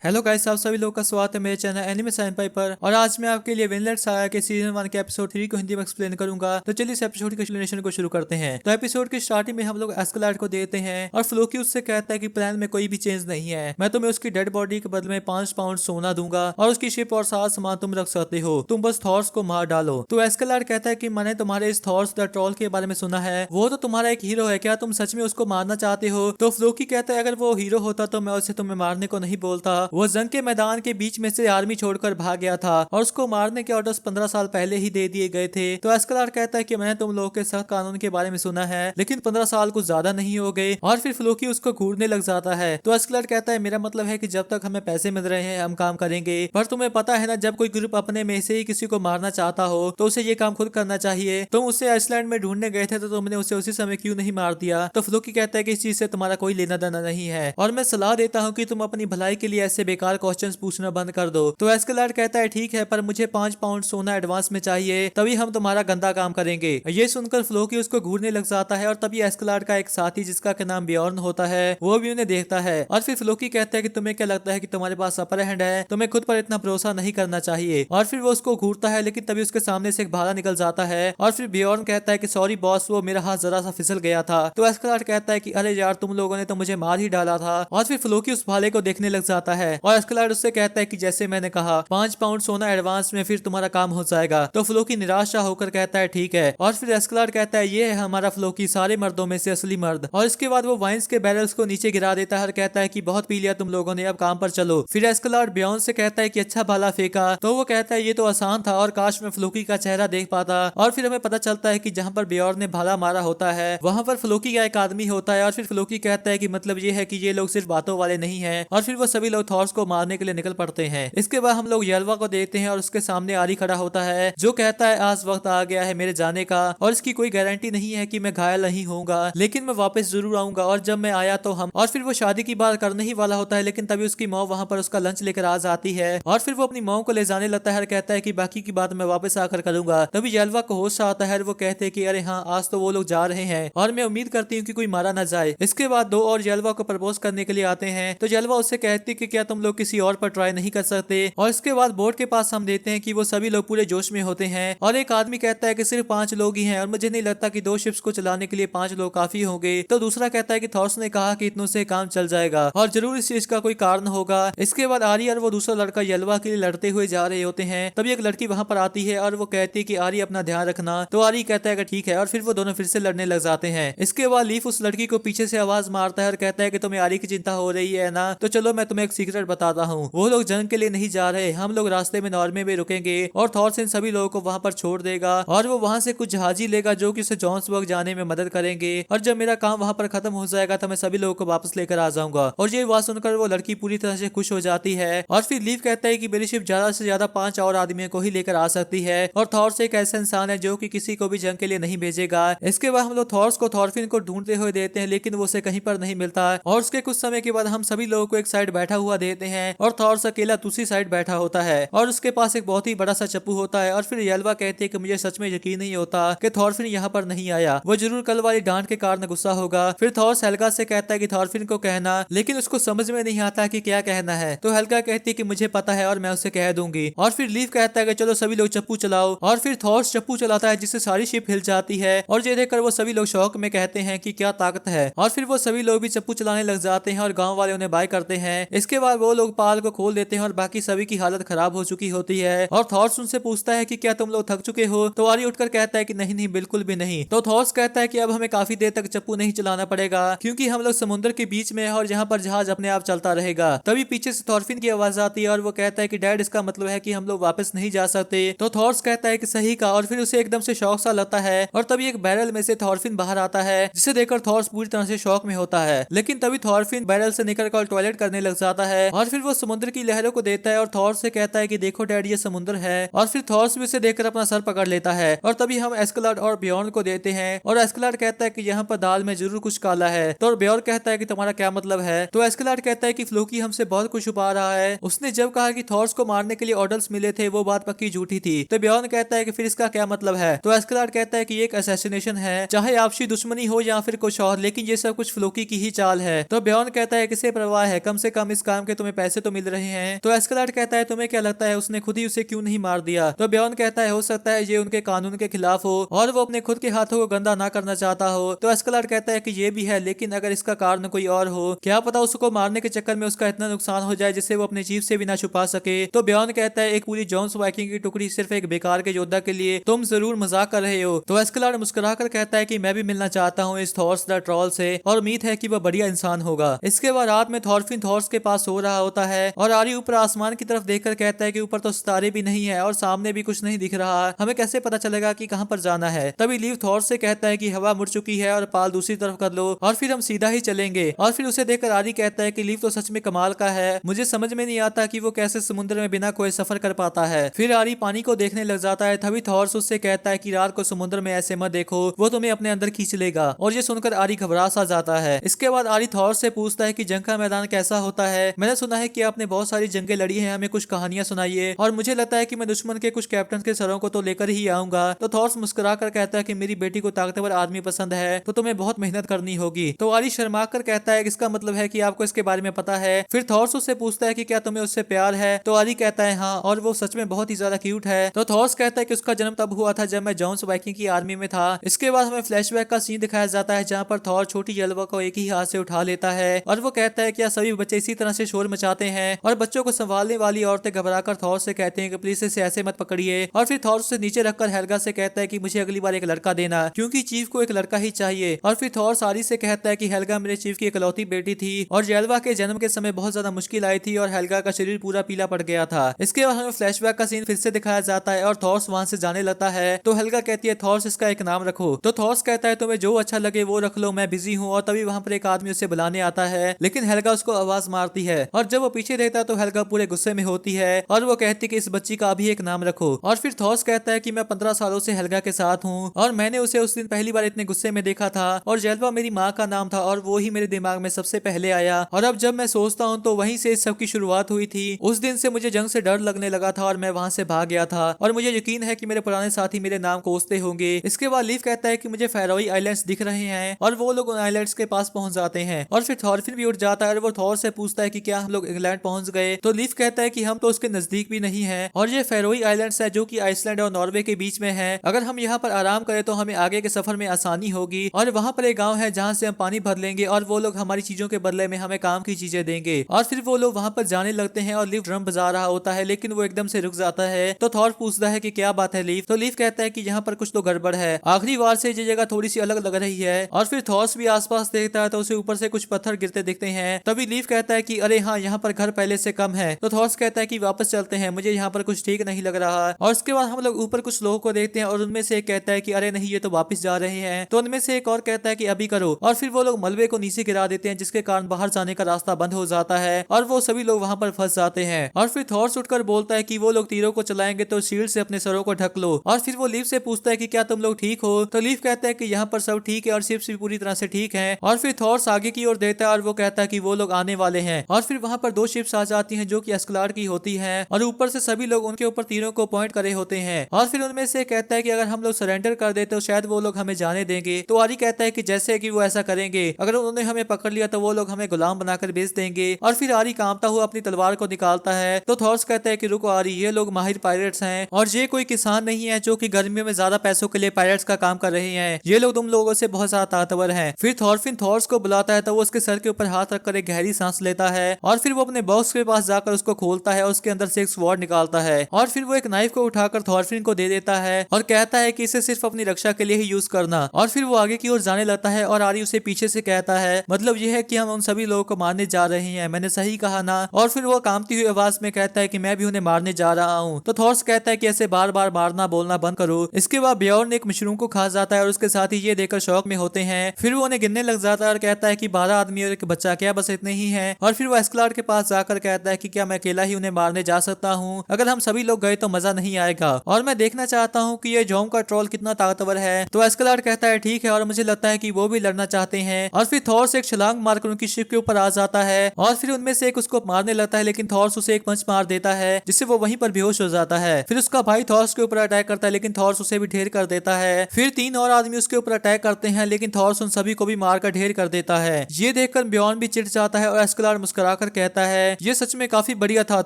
Hello guys, आप सभी लोगों का स्वागत है मेरे चैनल एनिमे सेंपाई पर। और आज मैं आपके लिए विनलेट सागा के सीजन 1 के एपिसोड 3 को हिंदी में एक्सप्लेन करूंगा। तो चलिए इस एपिसोड के एक्सप्लेनेशन को शुरू करते हैं। तो एपिसोड की स्टार्टिंग में हम लोग एस्केलाड को देते हैं और फ्लोकी उससे कहता है कि प्लान में कोई भी चेंज नहीं है। मैं तुम्हें उसकी डेड बॉडी के बदले में 5 पाउंड सोना दूंगा और उसकी शिप और सारा सामान तुम रख सकते हो, तुम बस थॉर्स को मार डालो। तो एस्केलाड कहता है कि मैंने तुम्हारे इस थॉर्स द ट्रोल के बारे में सुना है, वो तो तुम्हारा एक हीरो है, क्या तुम सच में उसको मारना चाहते हो? तो फ्लोकी कहता है अगर वो हीरो होता तो मैं उसे तुम्हें मारने को नहीं बोलता। वो जंग के मैदान के बीच में से आर्मी छोड़कर भाग गया था और उसको मारने के ऑर्डर्स 15 साल पहले ही दे दिए गए थे। तो एस्केलाड कहता है कि मैंने तुम लोगों के सख्त कानून के बारे में सुना है, लेकिन 15 साल कुछ ज्यादा नहीं हो गए। और फिर फ्लोकी उसको घूरने लग जाता है। तो एस्केलाड कहता है मेरा मतलब है कि जब तक हमें पैसे मिल रहे हैं हम काम करेंगे, पर तुम्हें पता है ना, जब कोई ग्रुप अपने में से ही किसी को मारना चाहता हो तो उसे ये काम खुद करना चाहिए। तुम उसे आइसलैंड में ढूंढने गए थे तो तुमने उसे उसी समय क्यों नहीं मार दिया? तो फ्लोकी कहता है कि इस चीज से तुम्हारा कोई लेना देना नहीं है और मैं सलाह देता हूँ कि तुम अपनी भलाई के लिए ऐसे बेकार क्वेश्चंस पूछना बंद कर दो। तो एस्केलाड कहता है ठीक है, पर मुझे 5 पाउंड सोना एडवांस में चाहिए, तभी हम तुम्हारा गंदा काम करेंगे। ये सुनकर फ्लोकी उसको घूरने लग जाता है और तभी एस्केलाड का एक साथी जिसका नाम बियॉर्न होता है वो भी उन्हें देखता है। और फिर फ्लोकी कहता है कि तुम्हें क्या लगता है कि तुम्हारे पास अपर हैंड है, तुम्हें खुद पर इतना भरोसा नहीं करना चाहिए। और फिर वो उसको घूरता है, लेकिन तभी उसके सामने से एक भाला निकल जाता है और फिर बियॉर्न कहता है कि सॉरी बॉस, वो मेरा हाथ जरा सा फिसल गया था। तो एस्केलाड कहता है कि अरे यार, तुम लोगों ने तो मुझे मार ही डाला था। और फिर फ्लोकी उस भाले को देखने लग जाता है और एस्केलाड उससे कहता है कि जैसे मैंने कहा 5 पाउंड सोना एडवांस में, फिर तुम्हारा काम हो जाएगा। तो फ्लोकी निराशा होकर कहता है ठीक है। और फिर एस्केलाड कहता है ये है हमारा फ्लोकी, सारे मर्दों में से असली मर्द। और इसके बाद वो वाइन्स के बैरल्स को नीचे गिरा देता है और कहता है कि बहुत पी लिया तुम लोगों ने, अब काम पर चलो। फिर एस्केलाड बियॉन से कहता है कि अच्छा भाला फेंका। तो वो कहता है ये तो आसान था और काश मैं फ्लोकी का चेहरा देख पाता। और फिर हमें पता चलता है कि जहां पर बियॉन ने भाला मारा होता है वहां पर फ्लोकी का एक आदमी होता है। और फिर फ्लोकी कहता है कि मतलब ये है कि ये लोग सिर्फ बातों वाले नहीं है। और फिर वो सभी लोग थॉर्स को मारने के लिए निकल पड़ते हैं। इसके बाद हम लोग यल्वा को देखते हैं और उसके सामने आरी खड़ा होता है जो कहता है आज वक्त आ गया है मेरे जाने का और इसकी कोई गारंटी नहीं है कि मैं घायल नहीं होऊंगा, लेकिन मैं वापस जरूर आऊंगा। और जब मैं आया तो हम, और फिर वो शादी की बात करने ही वाला होता है, लेकिन तभी उसकी मॉम वहां पर उसका लंच लेकर आ जाती है और फिर वो अपनी मॉम को ले जाने लगता है और कहता है कि बाकी की बात मैं वापस आकर करूंगा। तभी यल्वा को होश आता है और वो कहते हैं कि अरे हाँ, आज तो वो लोग जा रहे हैं और मैं उम्मीद करती हूँ कि कोई मारा ना जाए। इसके बाद दो और यल्वा को प्रपोज करने के लिए आते हैं। तो यल्वा उससे कहती है कि क्या तुम लोग किसी और पर ट्राई नहीं कर सकते? और इसके बाद बोर्ड के पास हम देते हैं कि वो सभी लोग पूरे जोश में होते हैं और एक आदमी कहता है कि सिर्फ 5 लोग ही हैं और मुझे नहीं लगता कि 2 शिप्स को चलाने के लिए 5 लोग काफी होंगे। तो दूसरा कहता है कि थॉर्स ने कहा कि इतनों से काम चल जाएगा और जरूर इस चीज का कोई कारण होगा। इसके बाद आरी और वो दूसरा लड़का यल्वा के लिए लड़ते हुए जा रहे होते हैं। तभी एक लड़की वहां पर आती है और वो कहती है कि आरी अपना ध्यान रखना। तो आरी कहता है कि ठीक है और फिर वो दोनों फिर से लड़ने लग जाते हैं। इसके बाद लीफ उस लड़की को पीछे से आवाज मारता है और कहता है कि तुम्हें आरी की चिंता हो रही है ना, तो चलो मैं तुम्हें एक सीक्रेट बताता हूँ। वो लोग जंग के लिए नहीं जा रहे, हम लोग रास्ते में नॉर्वे में रुकेंगे और थॉर्स इन सभी लोगों को वहां पर छोड़ देगा और वो वहां से कुछ जहाजी लेगा जो कि उसे जॉन्सबर्ग जाने में मदद करेंगे। और जब मेरा काम वहां पर खत्म हो जाएगा तो मैं सभी लोगों को वापस लेकर आ जाऊंगा। और ये बात सुनकर वो लड़की पूरी तरह से खुश हो जाती है और फिर लीव कहता है कि मेरी शिप ज्यादा से ज्यादा 5 और आदमियों को ही लेकर आ सकती है और थॉर्स एक ऐसा इंसान है जो कि किसी को भी जंग के लिए नहीं भेजेगा। इसके बाद हम लोग थॉर्स को थॉरफिन को ढूंढते हुए देते हैं, लेकिन वो उसे कहीं पर नहीं मिलता। और उसके कुछ समय के बाद हम सभी लोगों को एक साइड बैठा हुआ देते हैं और थॉर्स अकेला दूसरी साइड बैठा होता है और उसके पास एक बहुत ही बड़ा सा चप्पू होता है। और फिर यल्वा कहती है कि मुझे सच में यकीन नहीं होता कि थॉरफिन यहाँ पर नहीं आया, वो जरूर कल वाली डांट के कारण गुस्सा होगा। फिर थॉर्स हेल्गा से कहता है कि थॉरफिन को कहना, लेकिन उसको समझ में नहीं आता कि क्या कहना है। तो हेल्गा कहती है कि मुझे पता है और मैं उसे कह दूंगी। और फिर लीव कहता है कि चलो सभी लोग चप्पू चलाओ और फिर थॉर्स चप्पू चलाता है जिससे सारी शिप हिल जाती है और ये देखकर वो सभी लोग शौक में कहते हैं कि क्या ताकत है। और फिर वो सभी लोग भी चप्पू चलाने लग जाते हैं और गांव वाले उन्हें बाय करते हैं। इसके बाद वो लोग पाल को खोल देते हैं और बाकी सभी की हालत खराब हो चुकी होती है और थॉर्स उनसे पूछता है कि क्या तुम लोग थक चुके हो? तो आरी उठकर कहता है कि नहीं नहीं, बिल्कुल भी नहीं। तो थॉर्स कहता है कि अब हमें काफी देर तक चप्पू नहीं चलाना पड़ेगा क्योंकि हम लोग समुद्र के बीच में है और यहाँ पर जहाज अपने आप चलता रहेगा। तभी पीछे से थॉरफिन की आवाज आती है और वो कहता है कि डैड, इसका मतलब है कि हम लोग वापस नहीं जा सकते। तो थॉर्स कहता है कि सही कहा और फिर उसे एकदम से शौक सा लगता है और तभी एक बैरल में से थॉरफिन बाहर आता है जिसे देखकर थॉर्स पूरी तरह से शौक में होता है। लेकिन तभी थॉरफिन बैरल से निकलकर टॉयलेट करने लग जाता है और फिर वो समुद्र की लहरों को देखता है और थॉर्स से कहता है कि देखो डैड, ये समुद्र है। और फिर थॉर्स भी उसे देखकर अपना सर पकड़ लेता है और तभी हम एस्केलाड और बियॉन को देते हैं और एस्केलाड कहता है कि यहाँ पर दाल में जरूर कुछ काला है। तो बियॉन कहता है कि तुम्हारा क्या मतलब है? तो एस्केलाड कहता है कि फ्लोकी हमसे बहुत कुछ छुपा रहा है, उसने जब कहा कि थॉर्स को मारने के लिए ऑर्डर्स मिले थे वो बात पक्की झूठी थी। तो बियॉन कहता है कि फिर इसका क्या मतलब है? तो एस्केलाड कहता है कि एक असैसिनेशन है, चाहे आपसी दुश्मनी हो या फिर कुछ और, लेकिन ये सब कुछ फ्लोकी की ही चाल है। तो बियॉन कहता है किसे परवाह है, कम से कम इस काम के तुम्हें पैसे तो मिल रहे हैं। तो एस्केलार्ड कहता है तुम्हें क्या लगता है उसने खुद ही उसे क्यों नहीं मार दिया। तो ब्योर्न कहता है हो सकता है ये उनके कानून के खिलाफ हो और वो अपने खुद के हाथों को गंदा ना करना चाहता हो। तो एस्केलार्ड कहता है कि ये भी है, लेकिन अगर इसका कारण कोई और हो, क्या पता उसको मारने के चक्कर में उसका इतना नुकसान हो जाए जिससे वो अपने जीव से भी ना छुपा सके। तो ब्योर्न कहता है एक पूरी जोन्स वाइकिंग की टुकड़ी सिर्फ एक बेकार के योद्धा के लिए, तुम जरूर मजाक कर रहे हो। तो एस्केलार्ड मुस्कुराकर कहता है कि मैं भी मिलना चाहता हूँ इस थॉर्स द ट्रॉल से और उम्मीद है कि वह बढ़िया इंसान होगा। इसके बाद रात में थॉरफिन थॉर्स के पास सो रहा होता है और आरी ऊपर आसमान की तरफ देखकर कहता है कि ऊपर तो सितारे भी नहीं है और सामने भी कुछ नहीं दिख रहा, हमें कैसे पता चलेगा कि कहां पर जाना है। तभी लीव थॉर्स से कहता है कि हवा मुड़ चुकी है और पाल दूसरी तरफ कर लो और फिर हम सीधा ही चलेंगे। और फिर उसे देखकर आरी कहता है कि लीव तो सच में कमाल का है, मुझे समझ में नहीं आता कि वो कैसे समुद्र में बिना कोई सफर कर पाता है। फिर आरी पानी को देखने लग जाता है। तभी थॉर्स उससे कहता है कि रात को समुद्र में ऐसे मत देखो, वो तुम्हें अपने अंदर खींच लेगा। और ये सुनकर आरी घबरा सा जाता है। इसके बाद आरी थॉर्स से पूछता है कि जंग का मैदान कैसा होता है, मैंने सुना है कि आपने बहुत सारी जंगें लड़ी हैं, हमें कुछ कहानियां सुनाइए। और मुझे लगता है कि मैं दुश्मन के कुछ कैप्टन के सरों को तो लेकर ही आऊंगा। तो थॉर्स मुस्कुरा कर कहता है कि मेरी बेटी को ताकतवर आदमी पसंद है तो तुम्हें बहुत मेहनत करनी होगी। तो आरी शर्मा कर कहता है इसका मतलब है कि आपको इसके बारे में पता है। फिर थॉर्स उससे पूछता है कि क्या तुम्हें उससे प्यार है। तो आरी कहता है हाँ, और वो सच में बहुत ही ज्यादा क्यूट है। तो थॉर्स कहता है कि उसका जन्म तब हुआ था जब मैं जोन्स वाइकिंग की आर्मी में था। इसके बाद हमें फ्लैशबैक का सीन दिखाया जाता है जहाँ पर थॉर छोटी जलवा को एक ही हाथ से उठा लेता है और वो कहता है क्या सभी बच्चे इसी तरह से शोर मचाते हैं। और बच्चों को संभालने वाली औरतें घबराकर थॉर से कहते हैं कि प्लीज इसे ऐसे मत पकड़िए। और फिर थॉर उसे नीचे रखकर हेल्गा से कहता है कि मुझे अगली बार एक लड़का देना, क्योंकि चीफ को एक लड़का ही चाहिए। और फिर थॉर सारी से कहता है कि हेल्गा मेरे चीफ की इकलौती बेटी थी और जेलवा के जन्म के समय बहुत ज्यादा मुश्किल आई थी और हेल्गा का शरीर पूरा पीला पड़ गया था। इसके बाद हमें फ्लैशबैक का सीन फिर से दिखाया जाता है और थॉर्स वहां से जाने लगता है। तो हेल्गा कहती है थॉर्स इसका एक नाम रखो। तो थॉर्स कहता है तुम्हें जो अच्छा लगे वो रख लो, मैं बिजी हूँ। और तभी वहां पर एक आदमी उसे बुलाने आता है, लेकिन हेल्गा उसको आवाज मारती है और जब वो पीछे देखता है तो हेल्गा पूरे गुस्से में होती है और वो कहती है कि इस बच्ची का भी एक नाम रखो। और फिर थॉर्स कहता है कि मैं 15 सालों से हेल्गा के साथ हूँ और मैंने उसे उस दिन पहली बार इतने गुस्से में देखा था और जेल्वा मेरी माँ का नाम था और वो ही मेरे दिमाग में सबसे पहले आया। और अब जब मैं सोचता हूँ तो वहीं से इस सब की शुरुआत हुई थी। उस दिन से मुझे जंग से डर लगने लगा था और मैं वहां से भाग गया था और मुझे यकीन है कि मेरे पुराने साथी मेरे नाम कोसते होंगे। इसके बाद लीफ कहता है कि मुझे फैरोई आइलैंड्स दिख रहे हैं और वो लोग उन आइलैंड्स के पास पहुंच जाते हैं। और फिर थॉरफिन भी उठ जाता है और वो थॉर से पूछता है कि क्या हम लोग इंग्लैंड पहुंच गए। तो लीफ कहता है कि हम तो उसके नजदीक भी नहीं है और ये फैरोई आइलैंड्स है जो कि आइसलैंड और नॉर्वे के बीच में है। अगर हम यहाँ पर आराम करें तो हमें आगे के सफर में आसानी होगी। और वहाँ पर एक गाँव है जहाँ से हम पानी भर लेंगे और वो लोग हमारी चीजों के बदले में हमें काम की चीजें देंगे। और फिर वो लोग वहाँ पर जाने लगते हैं और लीफ ड्रम बजा रहा होता है, लेकिन वो एकदम से रुक जाता है। तो थॉर पूछता है कि क्या बात है लीफ। तो लीफ कहता है कि यहाँ पर कुछ तो गड़बड़ है, आखिरी बार से ये जगह थोड़ी सी अलग लग रही है। और फिर थॉर्स भी आसपास देखता है तो उसे ऊपर से कुछ पत्थर गिरते दिखते हैं। तभी लीफ कहता है कि अरे हाँ, यहाँ पर घर पहले से कम है। तो थॉर्स कहता है कि वापस चलते हैं, मुझे यहाँ पर कुछ ठीक नहीं लग रहा। और उसके बाद हम लोग ऊपर कुछ लोगों को देखते हैं और उनमें से एक कहता है कि अरे नहीं, ये तो वापस जा रहे हैं। तो उनमें से एक और कहता है कि अभी करो। और फिर वो लोग मलबे को नीचे गिरा देते हैं जिसके कारण बाहर जाने का रास्ता बंद हो जाता है और वो सभी लोग वहां पर फंस जाते हैं। और फिर थॉर्स उठकर बोलता है कि वो लोग तीरों को चलाएंगे तो शील्ड से अपने सरों को ढक लो। और फिर वो लीफ से पूछता है कि क्या तुम लोग ठीक हो। तो लीफ कहता है कि यहाँ पर सब ठीक है और शिप्स भी पूरी तरह से ठीक है। और फिर थॉर्स आगे की ओर देखता है और वो कहता है कि वो लोग आने वाले हैं। और फिर वहां पर 2 शिप्स आ जाती हैं जो कि एस्केलार्ड की होती हैं और ऊपर से सभी लोग उनके ऊपर तीरों को पॉइंट करे होते हैं। और फिर उनमें से कहता है कि अगर हम लोग सरेंडर कर दे तो शायद वो लोग हमें जाने देंगे। तो आरी कहता है कि जैसे कि वो ऐसा करेंगे, अगर उन्होंने हमें पकड़ लिया तो वो लोग हमें गुलाम बनाकर बेच देंगे। और फिर आरी कांपता हुआ अपनी तलवार को निकालता है। तो थॉर्स कहता है कि रुको आरी, ये लोग माहिर पायरेट्स हैं और ये कोई किसान नहीं है जो कि गर्मियों में ज्यादा पैसों के लिए पायरेट्स का काम कर रहे हैं। ये लोग तुम लोगों से बहुत ज्यादा ताकतवर हैं। फिर थॉरफिन थॉर्स को बुलाता है तो वो उसके सर के ऊपर हाथ रखकर एक गहरी सांस लेता है और फिर वो अपने बॉक्स के पास जाकर उसको खोलता है और उसके अंदर से एक स्वॉर्ड निकालता है और फिर वो एक नाइफ को उठाकर थॉरफिन को दे देता है और कहता है कि इसे सिर्फ अपनी रक्षा के लिए ही यूज करना। और फिर वो आगे की ओर जाने लगता है और आरी उसे पीछे से कहता है मतलब ये है कि हम उन सभी लोगों को मारने जा रहे हैं, मैंने सही कहा ना। और फिर वो कांपती हुई आवाज में कहता है कि मैं भी उन्हें मारने जा रहा हूँ। तो थॉर्स कहता है कि ऐसे बार बार मारना बोलना बंद करो। इसके बाद ब्योर्न एक मशरूम को खा जाता है और उसके साथ ही ये देखकर शौक में होते हैं। फिर वो उन्हें गिनने लग जाता है और कहता है कि 12 आदमी और एक बच्चा, क्या बस इतने ही हैं। और फिर वो एस्केलार्ड के पास जाकर कहता है कि क्या मैं अकेला ही उन्हें मारने जा सकता हूँ, अगर हम सभी लोग गए तो मजा नहीं आएगा और मैं देखना चाहता हूँ कि ये जोम का ट्रोल कितना ताकतवर है। तो एस्केलार्ड कहता है ठीक है और मुझे लगता है कि वो भी लड़ना चाहते हैं। और फिर थॉर्स एक छलांग मारकर उनकी शिप के ऊपर आ जाता है और फिर उनमें से एक उसको मारने लगता है, लेकिन थॉर्स उसे एक पंच मार देता है जिससे वो वहीं पर बेहोश हो जाता है। फिर उसका भाई थॉर्स के ऊपर अटैक करता है लेकिन थॉर्स उसे भी ढेर कर देता है। फिर 3 और आदमी उसके ऊपर अटैक करते हैं लेकिन थॉर्स उन सभी को भी मारकर ढेर कर देता है। ये देखकर ब्योर्न भी चिढ़ जाता है और एस्केलार्ड मुस्कुरा मुस्कुराकर कहता है ये सच में काफी बढ़िया था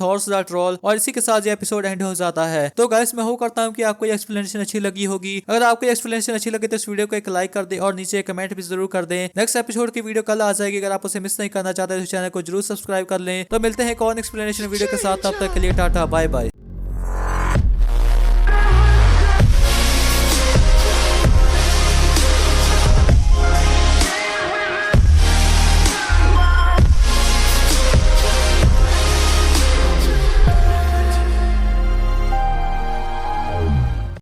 थॉर्स द ट्रोल। और इसी के साथ ये एपिसोड एंड हो जाता है। तो गाइस मैं होप करता हूँ कि आपको ये एक्सप्लेनेशन अच्छी लगी होगी। अगर आपको ये एक्सप्लेनेशन अच्छी लगी तो इस वीडियो को एक लाइक कर दे और नीचे कमेंट भी जरूर कर दें। नेक्स्ट एपिसोड की वीडियो कल आ जाएगी। अगर आप उसे मिस नहीं करना चाहते तो चैनल को जरूर सब्सक्राइब कर लें। तो मिलते हैं एक और एक्सप्लेनेशन वीडियो के साथ, तब तक के लिए टाटा बाय बाय।